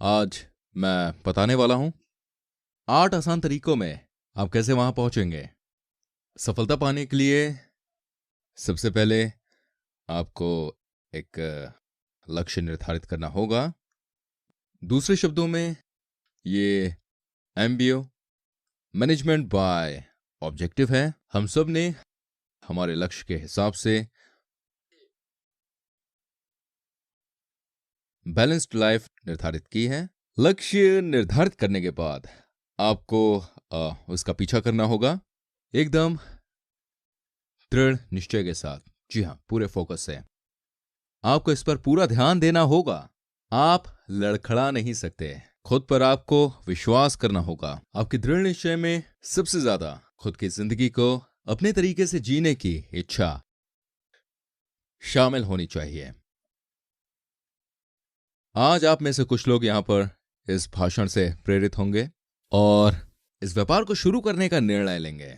आज मैं बताने वाला हूं 8 आसान तरीकों में आप कैसे वहां पहुंचेंगे। सफलता पाने के लिए सबसे पहले आपको एक लक्ष्य निर्धारित करना होगा। दूसरे शब्दों में ये एमबीओ मैनेजमेंट बाय ऑब्जेक्टिव है। हम सब ने हमारे लक्ष्य के हिसाब से बैलेंस्ड लाइफ निर्धारित की है। लक्ष्य निर्धारित करने के बाद आपको उसका पीछा करना होगा एकदम दृढ़ निश्चय के साथ। जी हाँ, पूरे फोकस से आपको इस पर पूरा ध्यान देना होगा। आप लड़खड़ा नहीं सकते। खुद पर आपको विश्वास करना होगा। आपके दृढ़ निश्चय में सबसे ज्यादा खुद की जिंदगी को अपने तरीके से जीने की इच्छा शामिल होनी चाहिए। आज आप में से कुछ लोग यहां पर इस भाषण से प्रेरित होंगे और इस व्यापार को शुरू करने का निर्णय लेंगे।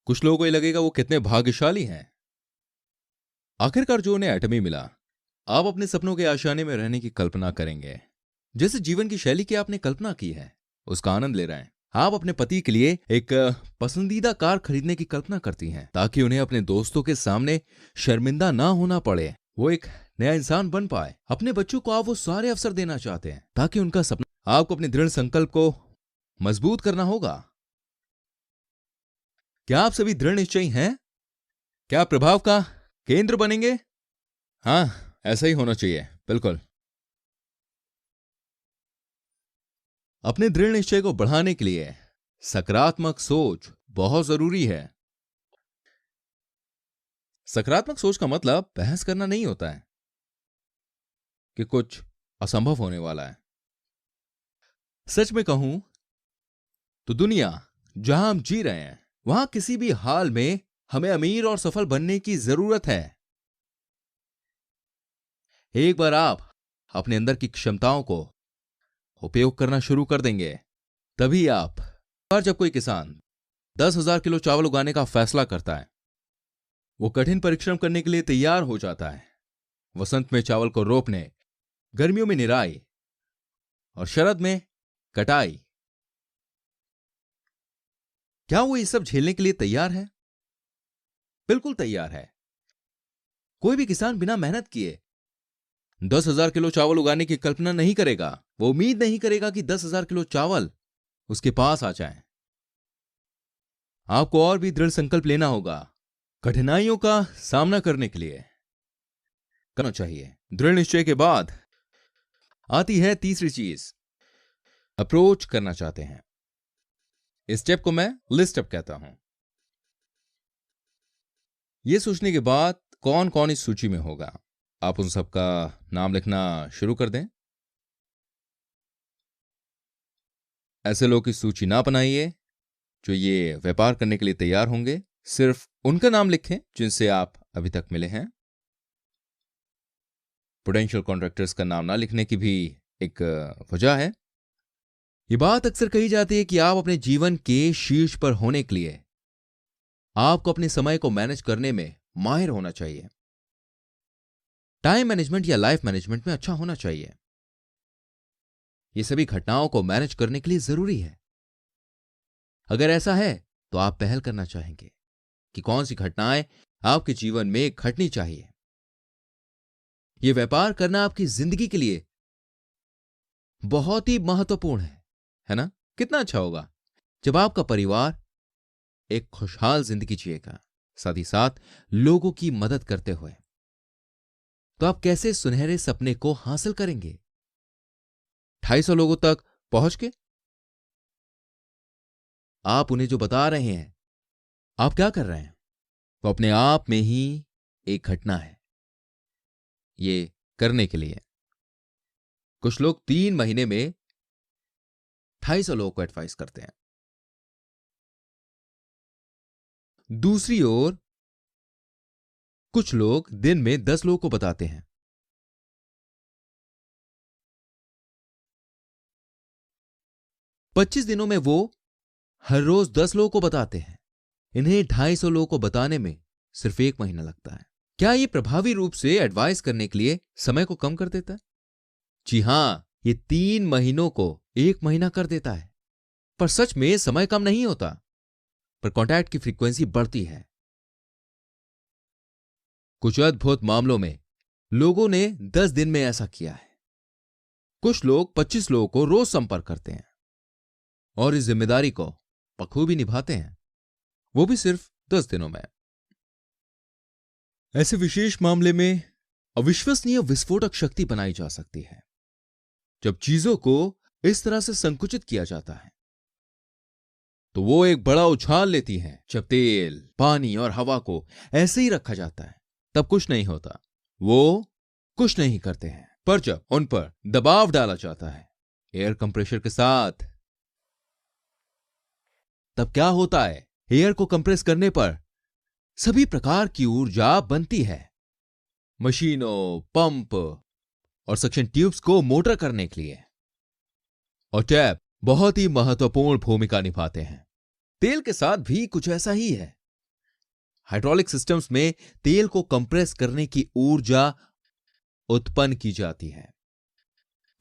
कुछ लोगों को ये लगेगा वो कितने भाग्यशाली हैं, आखिरकार जो उन्हें एटमी मिला। आप अपने सपनों के आशियाने में रहने की कल्पना करेंगे। जैसे जीवन की शैली की आपने कल्पना की है उसका आनंद ले रहे हैं। आप अपने पति के लिए एक पसंदीदा कार खरीदने की कल्पना करती हैं ताकि उन्हें अपने दोस्तों के सामने शर्मिंदा ना होना पड़े, वो एक नया इंसान बन पाए। अपने बच्चों को आप वो सारे अवसर देना चाहते हैं ताकि उनका सपना। आपको अपने दृढ़ संकल्प को मजबूत करना होगा। क्या आप सभी दृढ़ निश्चयी हैं? क्या आप प्रभाव का केंद्र बनेंगे? हाँ, ऐसा ही होना चाहिए, बिल्कुल। अपने दृढ़ निश्चय को बढ़ाने के लिए सकारात्मक सोच बहुत जरूरी है। सकारात्मक सोच का मतलब बहस करना नहीं होता है कि कुछ असंभव होने वाला है। सच में कहूं तो दुनिया जहां हम जी रहे हैं वहां किसी भी हाल में हमें अमीर और सफल बनने की जरूरत है। एक बार आप अपने अंदर की क्षमताओं को उपयोग करना शुरू कर देंगे तभी आप। और जब कोई किसान 10,000 किलो चावल उगाने का फैसला करता है, वो कठिन परिश्रम करने के लिए तैयार हो जाता है। वसंत में चावल को रोपने, गर्मियों में निराई और शरद में कटाई। क्या वो ये सब झेलने के लिए तैयार है? बिल्कुल तैयार है। कोई भी किसान बिना मेहनत किए 10,000 किलो चावल उगाने की कल्पना नहीं करेगा। वो उम्मीद नहीं करेगा कि 10,000 किलो चावल उसके पास आ जाए। आपको और भी दृढ़ संकल्प लेना होगा। कठिनाइयों का सामना करने के लिए करना चाहिए। दृढ़ निश्चय के बाद आती है तीसरी चीज, अप्रोच करना चाहते हैं। इस स्टेप को मैं लिस्ट स्टेप कहता हूं। यह सोचने के बाद कौन कौन इस सूची में होगा, आप उन सबका नाम लिखना शुरू कर दें। ऐसे लोग की सूची ना बनाइए जो ये व्यापार करने के लिए तैयार होंगे। सिर्फ उनका नाम लिखें जिनसे आप अभी तक मिले हैं। पोटेंशियल कॉन्ट्रैक्टर्स का नाम ना लिखने की भी एक वजह है। यह बात अक्सर कही जाती है कि आप अपने जीवन के शीर्ष पर होने के लिए आपको अपने समय को मैनेज करने में माहिर होना चाहिए। टाइम मैनेजमेंट या लाइफ मैनेजमेंट में अच्छा होना चाहिए। ये सभी घटनाओं को मैनेज करने के लिए जरूरी है। अगर ऐसा है तो आप पहल करना चाहेंगे कि कौन सी घटनाएं आपके जीवन में घटनी चाहिए। यह व्यापार करना आपकी जिंदगी के लिए बहुत ही महत्वपूर्ण है ना? कितना अच्छा होगा जब आपका परिवार एक खुशहाल जिंदगी जिएगा, साथ ही साथ लोगों की मदद करते हुए। तो आप कैसे सुनहरे सपने को हासिल करेंगे? 250 लोगों तक पहुंच के आप उन्हें जो बता रहे हैं, आप क्या कर रहे हैं, वो अपने आप में ही एक घटना है। ये करने के लिए कुछ लोग 3 महीने में 250 लोगों को एडवाइस करते हैं। दूसरी ओर कुछ लोग दिन में 10 लोगों को बताते हैं। पच्चीस दिनों में वो हर रोज 10 लोगों को बताते हैं। इन्हें 250 लोगों को बताने में सिर्फ 1 महीना लगता है। क्या ये प्रभावी रूप से एडवाइस करने के लिए समय को कम कर देता है? जी हां, ये 3 महीनों को 1 महीना कर देता है। पर सच में समय कम नहीं होता, पर कांटेक्ट की फ्रीक्वेंसी बढ़ती है। कुछ अद्भुत मामलों में लोगों ने 10 दिन में ऐसा किया है। कुछ लोग 25 लोगों को रोज संपर्क करते हैं और इस जिम्मेदारी को बखूबी निभाते हैं, वो भी सिर्फ 10 दिनों में। ऐसे विशेष मामले में अविश्वसनीय विस्फोटक शक्ति बनाई जा सकती है। जब चीजों को इस तरह से संकुचित किया जाता है तो वो एक बड़ा उछाल लेती हैं। जब तेल, पानी और हवा को ऐसे ही रखा जाता है तब कुछ नहीं होता, वो कुछ नहीं करते हैं। पर जब उन पर दबाव डाला जाता है एयर कंप्रेशर के साथ, तब क्या होता है? एयर को कंप्रेस करने पर सभी प्रकार की ऊर्जा बनती है। मशीनों, पंप और सक्शन ट्यूब्स को मोटर करने के लिए। और टैप बहुत ही महत्वपूर्ण भूमिका निभाते हैं। तेल के साथ भी कुछ ऐसा ही है। हाइड्रोलिक सिस्टम्स में तेल को कंप्रेस करने की ऊर्जा उत्पन्न की जाती है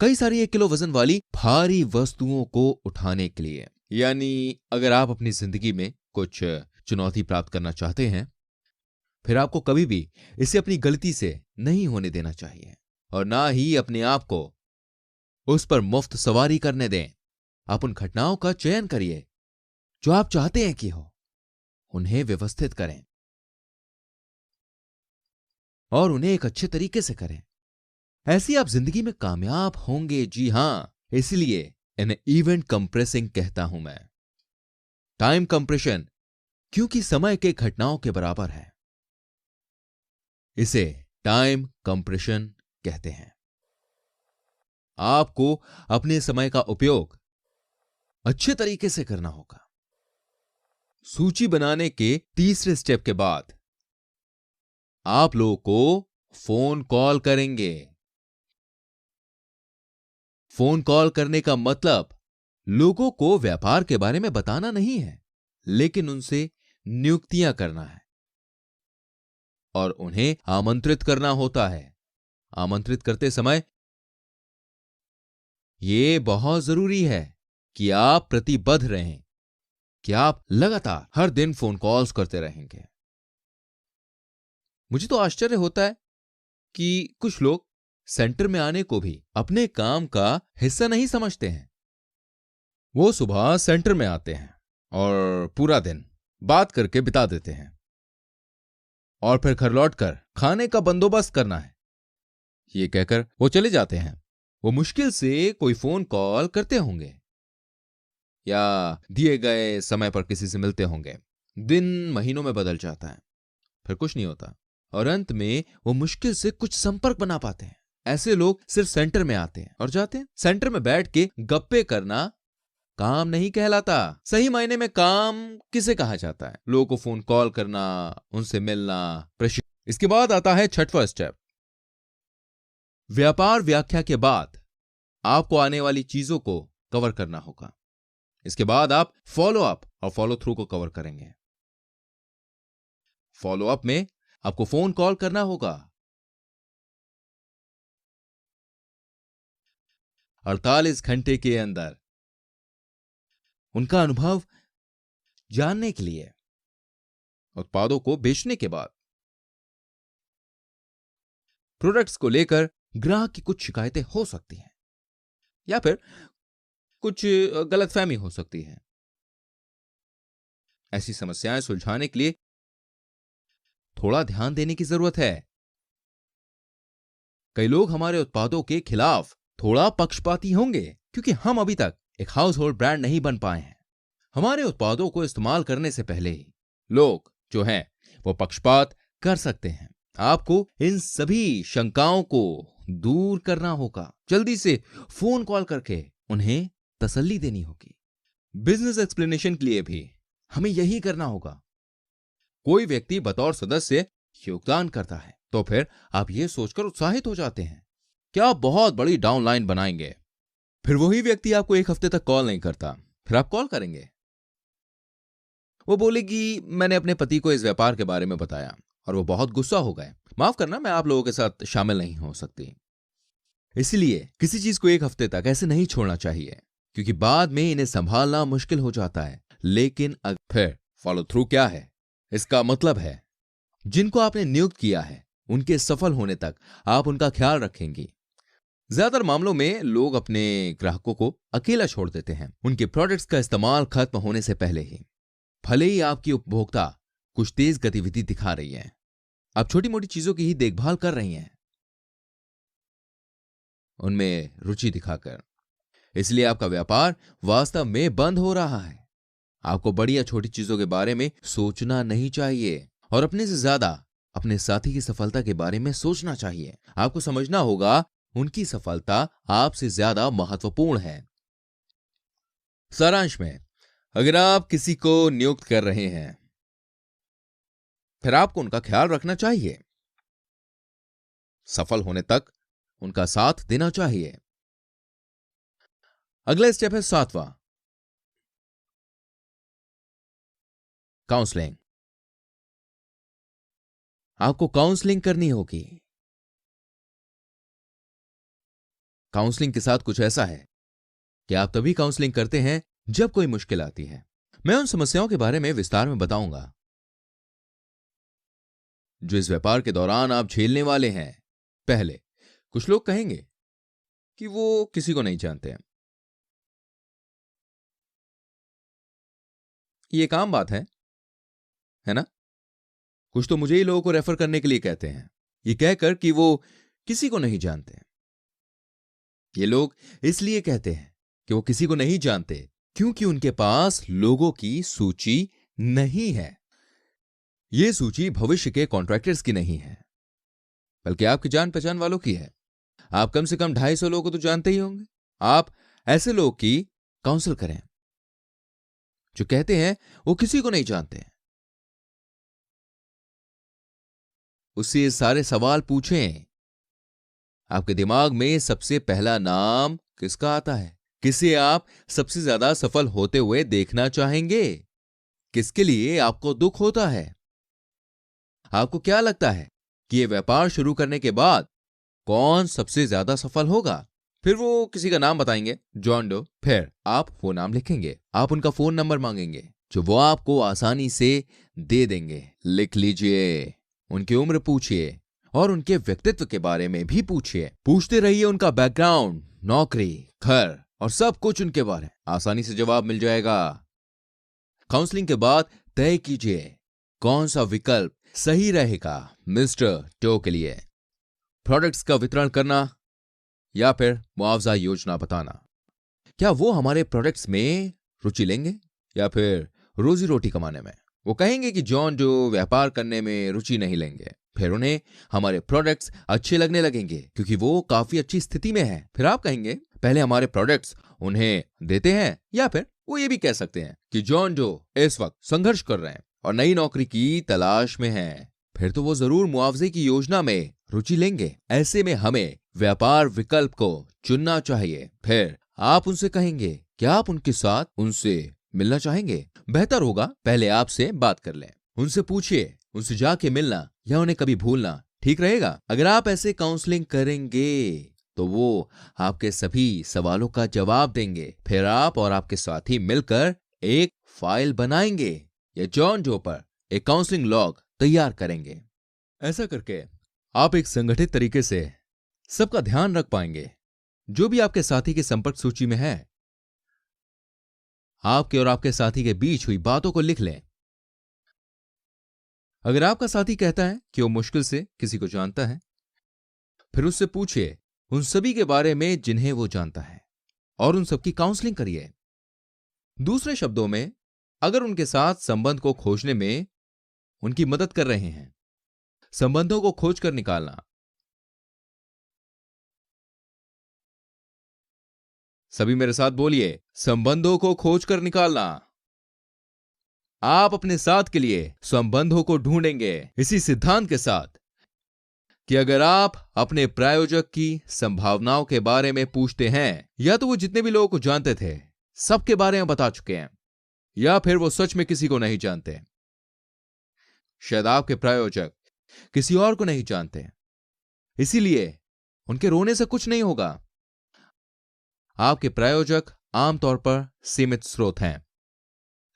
कई सारी 1 किलो वजन वाली भारी वस्तुओं को उठाने के लिए। यानी अगर आप अपनी जिंदगी में कुछ चुनौती प्राप्त करना चाहते हैं, फिर आपको कभी भी इसे अपनी गलती से नहीं होने देना चाहिए और ना ही अपने आप को उस पर मुफ्त सवारी करने दें। आप उन घटनाओं का चयन करिए जो आप चाहते हैं कि हो, उन्हें व्यवस्थित करें और उन्हें एक अच्छे तरीके से करें। ऐसी आप जिंदगी में कामयाब होंगे। जी हां, इसलिए इन्हें इवेंट कंप्रेसिंग कहता हूं मैं। टाइम कंप्रेशन क्योंकि समय के घटनाओं के बराबर है, इसे टाइम कंप्रेशन कहते हैं। आपको अपने समय का उपयोग अच्छे तरीके से करना होगा। सूची बनाने के तीसरे स्टेप के बाद आप लोगों को फोन कॉल करेंगे। फोन कॉल करने का मतलब लोगों को व्यापार के बारे में बताना नहीं है, लेकिन उनसे नियुक्तियां करना है और उन्हें आमंत्रित करना होता है। आमंत्रित करते समय यह बहुत जरूरी है कि आप प्रतिबद्ध रहें, कि आप लगातार हर दिन फोन कॉल्स करते रहेंगे। मुझे तो आश्चर्य होता है कि कुछ लोग सेंटर में आने को भी अपने काम का हिस्सा नहीं समझते हैं। वो सुबह सेंटर में आते हैं और पूरा दिन बात करके बिता देते हैं और फिर घर लौटकर खाने का बंदोबस्त करना है, ये कहकर वो चले जाते हैं। वो मुश्किल से कोई फोन कॉल करते होंगे या दिए गए समय पर किसी से मिलते होंगे। दिन महीनों में बदल जाता है, फिर कुछ नहीं होता और अंत में वो मुश्किल से कुछ संपर्क बना पाते हैं। ऐसे लोग सिर्फ सेंटर में आते हैं और जाते हैं। सेंटर में बैठ के गप्पे करना काम नहीं कहलाता। सही मायने में काम किसे कहा जाता है? लोगों को फोन कॉल करना, उनसे मिलना, प्रशिक्षण। इसके बाद आता है छठवां स्टेप। व्यापार व्याख्या के बाद आपको आने वाली चीजों को कवर करना होगा। इसके बाद आप फॉलो अप और फॉलो थ्रू को कवर करेंगे। फॉलो अप में आपको फोन कॉल करना होगा। 48 घंटे के अंदर उनका अनुभव जानने के लिए। उत्पादों को बेचने के बाद प्रोडक्ट्स को लेकर ग्राहक की कुछ शिकायतें हो सकती हैं या फिर कुछ गलतफहमी हो सकती है। ऐसी समस्याएं सुलझाने के लिए थोड़ा ध्यान देने की जरूरत है। कई लोग हमारे उत्पादों के खिलाफ थोड़ा पक्षपाती होंगे क्योंकि हम अभी तक एक हाउस होल्ड ब्रांड नहीं बन पाए हैं। हमारे उत्पादों को इस्तेमाल करने से पहले ही लोग जो हैं वो पक्षपात कर सकते हैं। आपको इन सभी शंकाओं को दूर करना होगा। जल्दी से फोन कॉल करके उन्हें तसल्ली देनी होगी। बिजनेस एक्सप्लेनेशन के लिए भी हमें यही करना होगा। कोई व्यक्ति बतौर सदस्य योगदान करता है तो फिर आप ये सोचकर उत्साहित हो जाते हैं कि आप बहुत बड़ी डाउनलाइन बनाएंगे। फिर वही व्यक्ति आपको 1 हफ्ते तक कॉल नहीं करता, फिर आप कॉल करेंगे। वो बोलेगी मैंने अपने पति को इस व्यापार के बारे में बताया और वो बहुत गुस्सा हो गए। माफ करना, मैं आप लोगों के साथ शामिल नहीं हो सकती। इसलिए किसी चीज को एक हफ्ते तक ऐसे नहीं छोड़ना चाहिए, क्योंकि बाद में इन्हें संभालना मुश्किल हो जाता है। लेकिन फिर फॉलो थ्रू क्या है? इसका मतलब है जिनको आपने नियुक्त किया है उनके सफल होने तक आप उनका ख्याल रखेंगी। ज्यादातर मामलों में लोग अपने ग्राहकों को अकेला छोड़ देते हैं उनके प्रोडक्ट्स का इस्तेमाल खत्म होने से पहले ही। भले ही आपकी उपभोक्ता कुछ तेज गतिविधि दिखा रही है, आप छोटी मोटी चीजों की ही देखभाल कर रही हैं, उनमें रुचि दिखाकर, इसलिए आपका व्यापार वास्तव में बंद हो रहा है। आपको बड़ी या छोटी चीजों के बारे में सोचना नहीं चाहिए और अपने से ज्यादा अपने साथी की सफलता के बारे में सोचना चाहिए। आपको समझना होगा उनकी सफलता आपसे ज्यादा महत्वपूर्ण है। सारांश में, अगर आप किसी को नियुक्त कर रहे हैं फिर आपको उनका ख्याल रखना चाहिए, सफल होने तक उनका साथ देना चाहिए। अगला स्टेप है 7वां, काउंसलिंग। आपको काउंसलिंग करनी होगी। काउंसलिंग के साथ कुछ ऐसा है कि आप तभी काउंसलिंग करते हैं जब कोई मुश्किल आती है। मैं उन समस्याओं के बारे में विस्तार में बताऊंगा जो इस व्यापार के दौरान आप झेलने वाले हैं। पहले, कुछ लोग कहेंगे कि वो किसी को नहीं जानते हैं। ये एक आम बात है ना? कुछ तो मुझे ही लोगों को रेफर करने के लिए कहते हैं, ये कहकर कि वो किसी को नहीं जानते। ये लोग इसलिए कहते हैं कि वो किसी को नहीं जानते क्योंकि उनके पास लोगों की सूची नहीं है। ये सूची भविष्य के कॉन्ट्रैक्टर्स की नहीं है, बल्कि आपकी जान पहचान वालों की है। आप कम से कम 250 लोगों को तो जानते ही होंगे। आप ऐसे लोगों की काउंसिल करें जो कहते हैं वो किसी को नहीं जानते। उससे ये सारे सवाल पूछें। आपके दिमाग में सबसे पहला नाम किसका आता है? किसे आप सबसे ज्यादा सफल होते हुए देखना चाहेंगे? किसके लिए आपको दुख होता है? आपको क्या लगता है कि यह व्यापार शुरू करने के बाद कौन सबसे ज्यादा सफल होगा? फिर वो किसी का नाम बताएंगे, जॉन डो। फिर आप वो नाम लिखेंगे। आप उनका फोन नंबर मांगेंगे जो वो आपको आसानी से दे देंगे। लिख लीजिए, उनकी उम्र पूछिए और उनके व्यक्तित्व के बारे में भी पूछिए। पूछते रहिए उनका बैकग्राउंड, नौकरी, घर और सब कुछ उनके बारे में। आसानी से जवाब मिल जाएगा। काउंसलिंग के बाद तय कीजिए कौन सा विकल्प सही रहेगा मिस्टर टो के लिए। प्रोडक्ट्स का वितरण करना या फिर मुआवजा योजना बताना। क्या वो हमारे प्रोडक्ट्स में रुचि लेंगे या फिर रोजी रोटी कमाने में? वो कहेंगे कि जॉन जो व्यापार करने में रुचि नहीं लेंगे। फिर उन्हें हमारे प्रोडक्ट्स अच्छे लगने लगेंगे क्योंकि वो काफी अच्छी स्थिति में है। फिर आप कहेंगे पहले हमारे प्रोडक्ट्स उन्हें देते हैं, या फिर वो ये भी कह सकते हैं कि जॉन जो इस वक्त संघर्ष कर रहे हैं और नई नौकरी की तलाश में हैं। फिर तो वो जरूर मुआवजे की योजना में रुचि लेंगे। ऐसे में हमें व्यापार विकल्प को चुनना चाहिए। फिर आप उनसे कहेंगे क्या आप उनके साथ उनसे मिलना चाहेंगे? बेहतर होगा पहले आपसे बात कर लें। उनसे पूछिए, उनसे जाके मिलना या उन्हें कभी भूलना ठीक रहेगा। अगर आप ऐसे काउंसलिंग करेंगे तो वो आपके सभी सवालों का जवाब देंगे। फिर आप और आपके साथी मिलकर एक फाइल बनाएंगे या जॉन डो पर एक काउंसलिंग लॉग तैयार करेंगे। ऐसा करके आप एक संगठित तरीके से सबका ध्यान रख पाएंगे। जो भी आपके साथी की संपर्क सूची में है, आपके और आपके साथी के बीच हुई बातों को लिख लें। अगर आपका साथी कहता है कि वो मुश्किल से किसी को जानता है, फिर उससे पूछिए उन सभी के बारे में जिन्हें वो जानता है और उन सबकी काउंसलिंग करिए। दूसरे शब्दों में, अगर उनके साथ संबंध को खोजने में उनकी मदद कर रहे हैं, संबंधों को खोजकर निकालना। सभी मेरे साथ बोलिए, संबंधों को खोजकर निकालना। आप अपने साथ के लिए संबंधों को ढूंढेंगे इसी सिद्धांत के साथ कि अगर आप अपने प्रायोजक की संभावनाओं के बारे में पूछते हैं, या तो वो जितने भी लोगों को जानते थे सबके बारे में बता चुके हैं, या फिर वो सच में किसी को नहीं जानते। शायद आपके प्रायोजक किसी और को नहीं जानते, इसीलिए उनके रोने से कुछ नहीं होगा। आपके प्रायोजक आमतौर पर सीमित स्रोत हैं,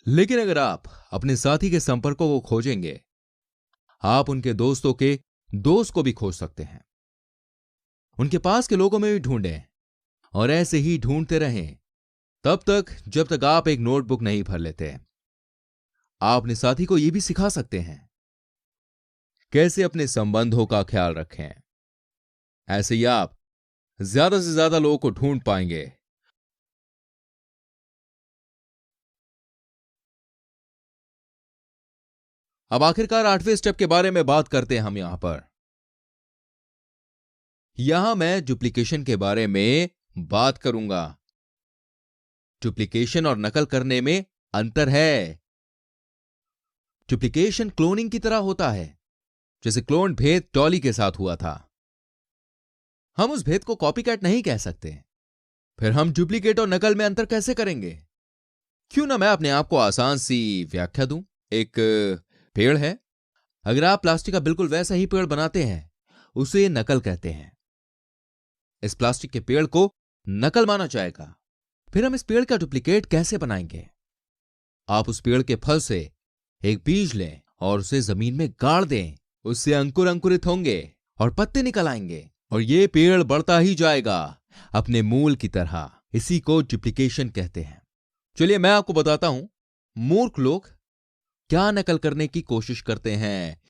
लेकिन अगर आप अपने साथी के संपर्कों को खोजेंगे, आप उनके दोस्तों के दोस्त को भी खोज सकते हैं। उनके पास के लोगों में भी ढूंढें और ऐसे ही ढूंढते रहें तब तक जब तक आप एक नोटबुक नहीं भर लेते। आप अपने साथी को यह भी सिखा सकते हैं कैसे अपने संबंधों का ख्याल रखें। ऐसे ही आप ज्यादा से ज्यादा लोगों को ढूंढ पाएंगे। अब आखिरकार 8वें स्टेप के बारे में बात करते हैं हम यहां मैं डुप्लीकेशन के बारे में बात करूंगा। डुप्लीकेशन और नकल करने में अंतर है। डुप्लीकेशन क्लोनिंग की तरह होता है, जैसे क्लोन भेद टॉली के साथ हुआ था। हम उस भेद को कॉपीकैट नहीं कह सकते। फिर हम डुप्लीकेट और नकल में अंतर कैसे करेंगे? क्यों ना मैं अपने आप को आसान सी व्याख्या दूं। एक पेड़ है, अगर आप प्लास्टिक का बिल्कुल वैसा ही पेड़ बनाते हैं, उसे नकल कहते हैं। इस प्लास्टिक के पेड़ को नकल माना जाएगा। फिर हम इस पेड़ का डुप्लीकेट कैसे बनाएंगे? आप उस पेड़ के फल से एक बीज लें और उसे जमीन में गाड़ दें। उससे अंकुर अंकुरित होंगे और पत्ते निकल आएंगे और यह पेड़ बढ़ता ही जाएगा अपने मूल की तरह। इसी को डुप्लीकेशन कहते हैं। चलिए मैं आपको बताता हूं मूर्ख लोग क्या नकल करने की कोशिश करते हैं।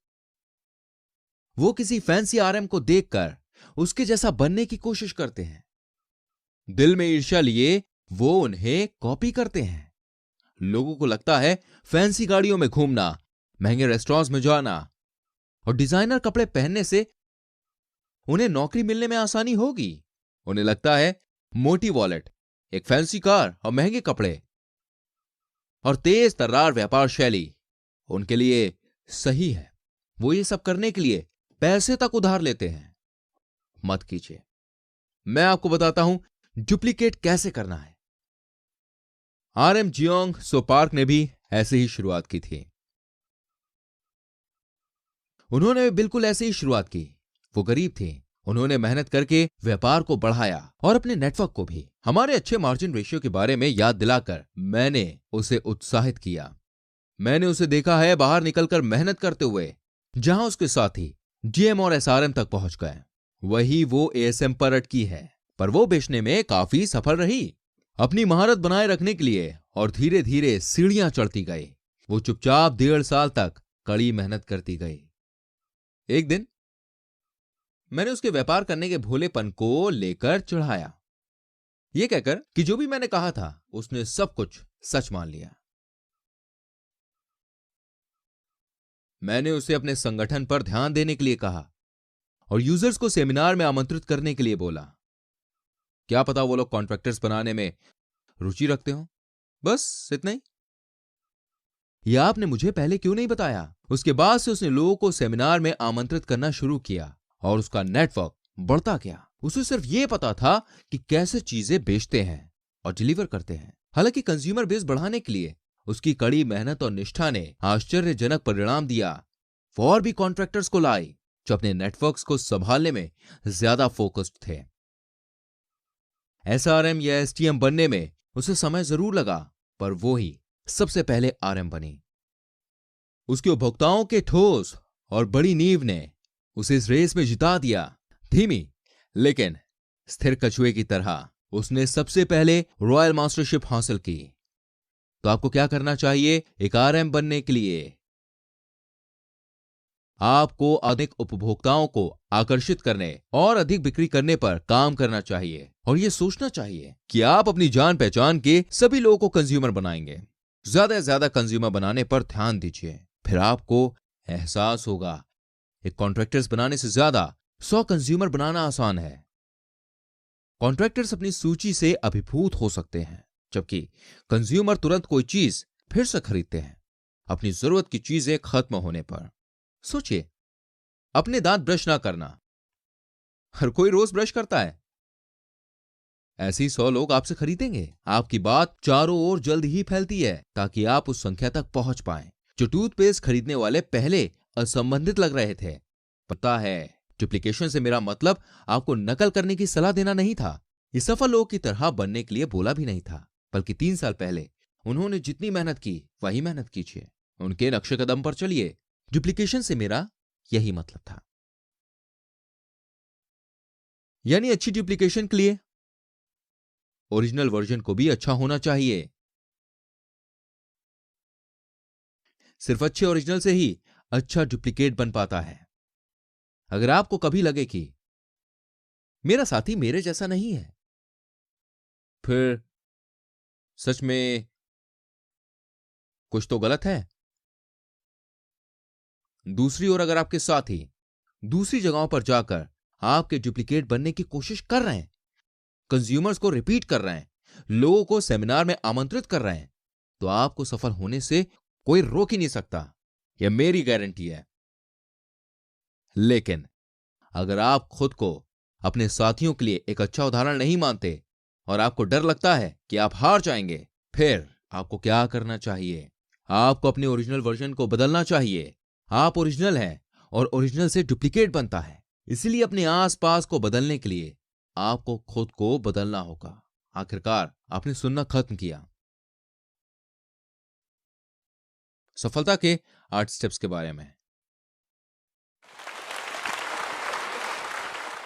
वो किसी फैंसी आरएम को देखकर उसके जैसा बनने की कोशिश करते हैं। दिल में ईर्ष्या लिए वो उन्हें कॉपी करते हैं। लोगों को लगता है फैंसी गाड़ियों में घूमना, महंगे रेस्टोरेंट्स में जाना और डिजाइनर कपड़े पहनने से उन्हें नौकरी मिलने में आसानी होगी। उन्हें लगता है मोटी वॉलेट, एक फैंसी कार और महंगे कपड़े और तेज तर्रार व्यापार शैली उनके लिए सही है। वो ये सब करने के लिए पैसे तक उधार लेते हैं। मत कीजिए। मैं आपको बताता हूं डुप्लीकेट कैसे करना है। आरएम जियोंग सो पार्क ने भी ऐसे ही शुरुआत की थी। उन्होंने बिल्कुल ऐसे ही शुरुआत की। वो गरीब थे। उन्होंने मेहनत करके व्यापार को बढ़ाया और अपने नेटवर्क को भी। हमारे अच्छे मार्जिन रेशियो के बारे में याद दिलाकर मैंने उसे उत्साहित किया। मैंने उसे देखा है बाहर निकलकर मेहनत करते हुए, जहां उसके साथी जीएम और एसआरएम तक पहुंच गए। वही वो एएसएम पर अटकी है, पर वो बेचने में काफी सफल रही। अपनी महारत बनाए रखने के लिए और धीरे धीरे सीढ़ियां चढ़ती गई। वो चुपचाप 1.5 साल तक कड़ी मेहनत करती गई। एक दिन मैंने उसके व्यापार करने के भोलेपन को लेकर चिढ़ाया, यह कहकर कि जो भी मैंने कहा था उसने सब कुछ सच मान लिया। मैंने उसे अपने संगठन पर ध्यान देने के लिए कहा और यूजर्स को सेमिनार में आमंत्रित करने के लिए बोला। क्या पता वो लोग कॉन्ट्रैक्टर्स बनाने में रुचि रखते हो। बस इतना ही। यह आपने मुझे पहले क्यों नहीं बताया? उसके बाद से उसने लोगों को सेमिनार में आमंत्रित करना शुरू किया और उसका नेटवर्क बढ़ता गया। उसे सिर्फ यह पता था कि कैसे चीजें बेचते हैं और डिलीवर करते हैं। हालांकि कंज्यूमर बेस बढ़ाने के लिए उसकी कड़ी मेहनत और निष्ठा ने आश्चर्यजनक परिणाम दिया। वो और भी कॉन्ट्रैक्टर्स को लाई जो अपने नेटवर्क्स को संभालने में ज्यादा फोकस्ड थे। एसआरएम या एसटीएम बनने में उसे समय जरूर लगा, पर वो ही सबसे पहले आरएम बनी। उसके उपभोक्ताओं के ठोस और बड़ी नींव ने उसे इस रेस में जिता दिया। धीमी लेकिन स्थिर कछुए की तरह उसने सबसे पहले रॉयल मास्टरशिप हासिल की। तो आपको क्या करना चाहिए एक आरएम बनने के लिए? आपको अधिक उपभोक्ताओं को आकर्षित करने और अधिक बिक्री करने पर काम करना चाहिए और यह सोचना चाहिए कि आप अपनी जान पहचान के सभी लोगों को कंज्यूमर बनाएंगे। ज्यादा से ज्यादा कंज्यूमर बनाने पर ध्यान दीजिए। फिर आपको एहसास होगा एक कॉन्ट्रैक्टर्स बनाने से ज्यादा 100 कंज्यूमर बनाना आसान है। कॉन्ट्रैक्टर्स अपनी सूची से अभिभूत हो सकते हैं, जबकि कंज्यूमर तुरंत कोई चीज फिर से खरीदते हैं अपनी जरूरत की चीजें खत्म होने पर। सोचिए, अपने दांत ब्रश ना करना, हर कोई रोज ब्रश करता है। ऐसे ही 100 लोग आपसे खरीदेंगे। आपकी बात चारों ओर जल्द ही फैलती है ताकि आप उस संख्या तक पहुंच पाएं। जो टूथपेस्ट खरीदने वाले पहले असंबंधित लग रहे थे, पता है डुप्लीकेशन से मेरा मतलब आपको नकल करने की सलाह देना नहीं था। इस सफल लोगों की तरह बनने के लिए बोला भी नहीं था, बल्कि 3 साल पहले उन्होंने जितनी मेहनत की वही मेहनत कीजिए, उनके नक्शे कदम पर चलिए। डुप्लीकेशन से मेरा यही मतलब था। यानी अच्छी डुप्लीकेशन के लिए ओरिजिनल वर्जन को भी अच्छा होना चाहिए। सिर्फ अच्छे ओरिजिनल से ही अच्छा डुप्लीकेट बन पाता है। अगर आपको कभी लगे कि मेरा साथी मेरे जैसा नहीं है, फिर सच में कुछ तो गलत है। दूसरी ओर अगर आपके साथी दूसरी जगहों पर जाकर आपके डुप्लीकेट बनने की कोशिश कर रहे हैं, कंज्यूमर्स को रिपीट कर रहे हैं, लोगों को सेमिनार में आमंत्रित कर रहे हैं, तो आपको सफल होने से कोई रोक ही नहीं सकता। यह मेरी गारंटी है। लेकिन अगर आप खुद को अपने साथियों के लिए एक अच्छा उदाहरण नहीं मानते और आपको डर लगता है कि आप हार जाएंगे, फिर आपको क्या करना चाहिए? आपको अपने ओरिजिनल वर्जन को बदलना चाहिए। आप ओरिजिनल हैं और ओरिजिनल से डुप्लीकेट बनता है। इसलिए अपने आसपास को बदलने के लिए आपको खुद को बदलना होगा। आखिरकार आपने सुनना खत्म किया सफलता के 8 स्टेप्स के बारे में।